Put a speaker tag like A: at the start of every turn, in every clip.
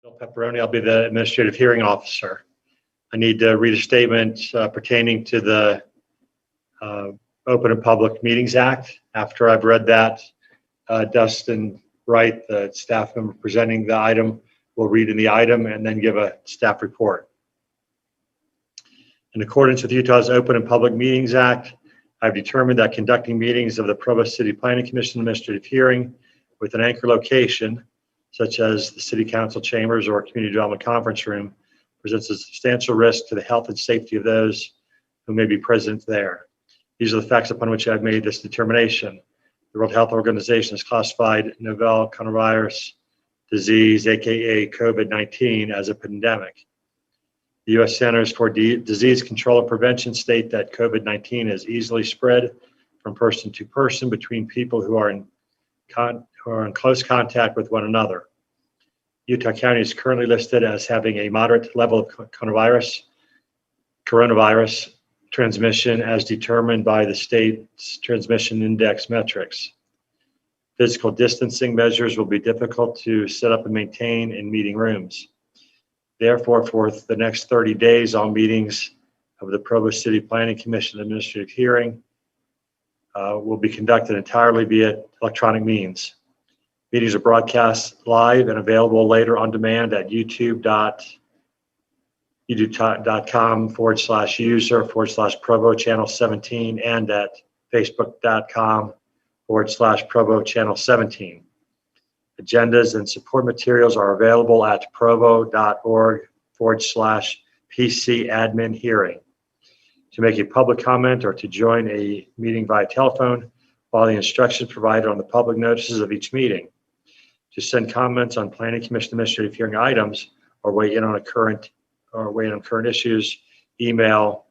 A: Bill Pepperoni, I'll be the administrative hearing officer. I need to read a statement pertaining to the Open and Public Meetings Act. After I've read that, Dustin Wright, the staff member presenting the item, will read in the item and then give a staff report. In accordance with Utah's Open and Public Meetings Act, I've determined that conducting meetings of the Provo City Planning Commission administrative hearing with an anchor location, such as the City Council chambers or Community Development Conference Room, presents a substantial risk to the health and safety of those who may be present there. These are the facts upon which I've made this determination. The World Health Organization has classified novel coronavirus disease, aka COVID-19, as a pandemic. The U.S. Centers for Disease Control and Prevention state that COVID-19 is easily spread from person to person between people who are in close contact with one another. Utah County is currently listed as having a moderate level of coronavirus transmission as determined by the state's transmission index metrics. Physical distancing measures will be difficult to set up and maintain in meeting rooms. Therefore, for the next 30 days, all meetings of the Provo City Planning Commission administrative hearing will be conducted entirely via electronic means. Meetings are broadcast live and available later on demand at youtube.com/user/Provo Channel 17 and at facebook.com/Provo Channel 17. Agendas and support materials are available at provo.org/PC admin hearing. To make a public comment or to join a meeting via telephone, follow the instructions provided on the public notices of each meeting. To send comments on Planning Commission administrative hearing items or weigh in on current issues, email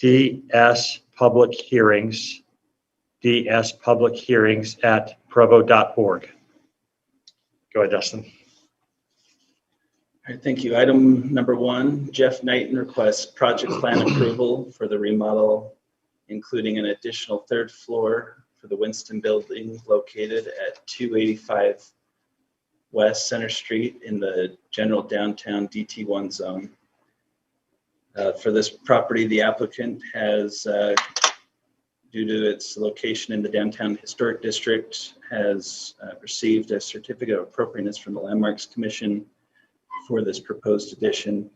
A: dspublichearings@provo.org. Go ahead, Dustin.
B: All right, thank you. Item number 1, Jeff Knighton requests project plan approval for the remodel, including an additional 3rd floor for the Winston Building located at 285 West Center Street in the general downtown DT1 zone. For this property, the applicant has, due to its location in the downtown historic district, has received a certificate of appropriateness from the Landmarks Commission for this proposed addition.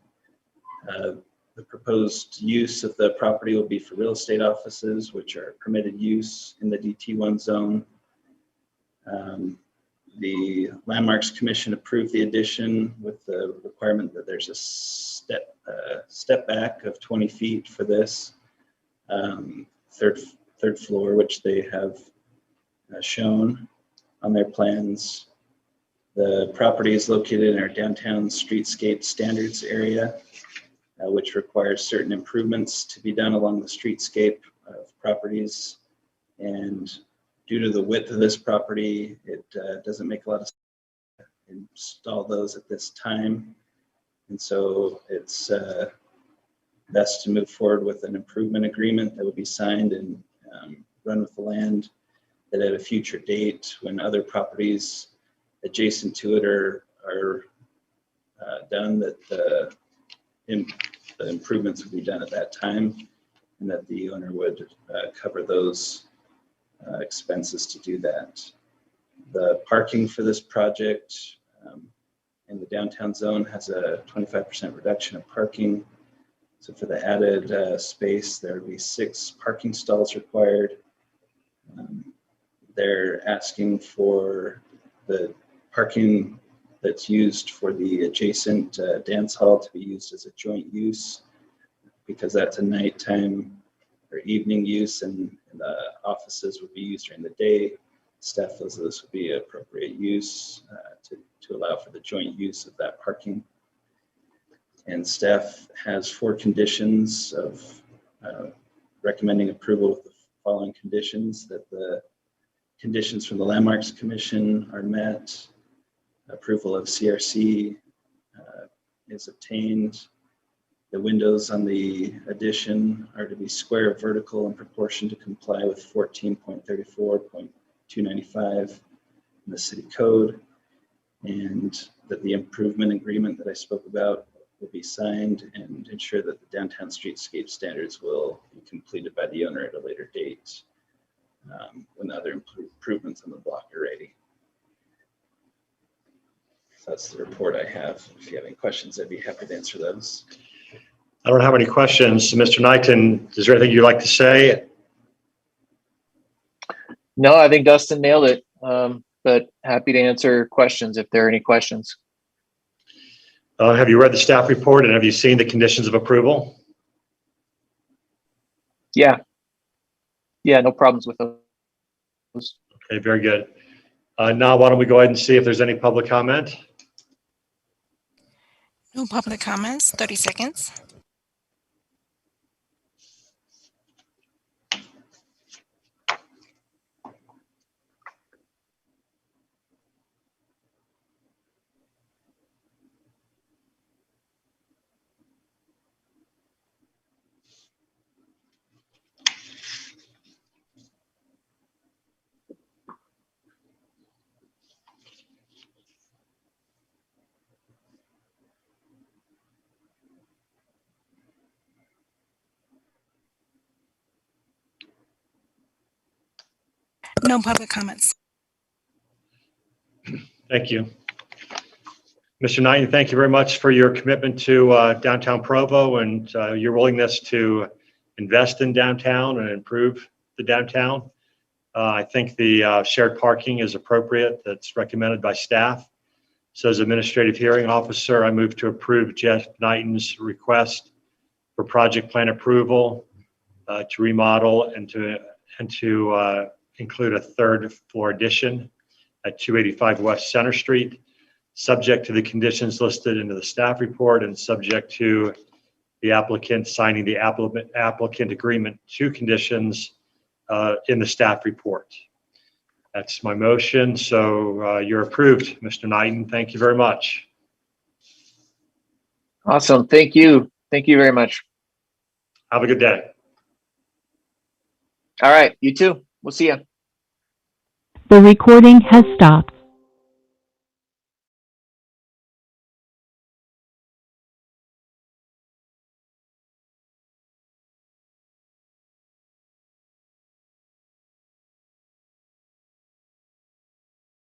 B: The proposed use of the property will be for real estate offices, which are permitted use in the DT1 zone. The Landmarks Commission approved the addition with the requirement that there's a step back of 20 feet for this third floor, which they have shown on their plans. The property is located in our downtown streetscape standards area, which requires certain improvements to be done along the streetscape of properties. And due to the width of this property, it doesn't make a lot of sense to install those at this time. And so it's best to move forward with an improvement agreement that will be signed and run with the land, that at a future date when other properties adjacent to it are done, that the improvements would be done at that time, and that the owner would cover those expenses to do that. The parking for this project in the downtown zone has a 25% reduction of parking. So for the added space, there would be 6 parking stalls required. They're asking for the parking that's used for the adjacent dance hall to be used as a joint use, because that's a nighttime or evening use, and the offices would be used during the day. Staff feels that this would be appropriate use to allow for the joint use of that parking. And staff has 4 conditions of recommending approval with the following conditions: that the conditions from the Landmarks Commission are met, approval of CRC is obtained, the windows on the addition are to be square vertical in proportion to comply with 14.34.295 in the city code, and that the improvement agreement that I spoke about will be signed and ensure that the downtown streetscape standards will be completed by the owner at a later date when the other improvements on the block are ready. So that's the report I have. If you have any questions, I'd be happy to answer those.
A: I don't have any questions. Mr. Knighton, is there anything you'd like to say?
C: No, I think Dustin nailed it. But happy to answer questions if there are any questions.
A: Have you read the staff report and have you seen the conditions of approval?
C: Yeah. Yeah, no problems with those.
A: Okay, very good. Now, why don't we go ahead and see if there's any public comment?
D: No public comments, 30 seconds. No public comments.
A: Thank you. Mr. Knighton, thank you very much for your commitment to downtown Provo and your willingness to invest in downtown and improve the downtown. I think the shared parking is appropriate. That's recommended by staff. So as administrative hearing officer, I move to approve Jeff Knighton's request for project plan approval to remodel and to include a third floor addition at 285 West Center Street, subject to the conditions listed in the staff report and subject to the applicant signing the applicant agreement to conditions in the staff report. That's my motion. So you're approved, Mr. Knighton. Thank you very much.
C: Awesome. Thank you. Thank you very much.
A: Have a good day.
C: All right. You too. We'll see you.
E: The recording has stopped.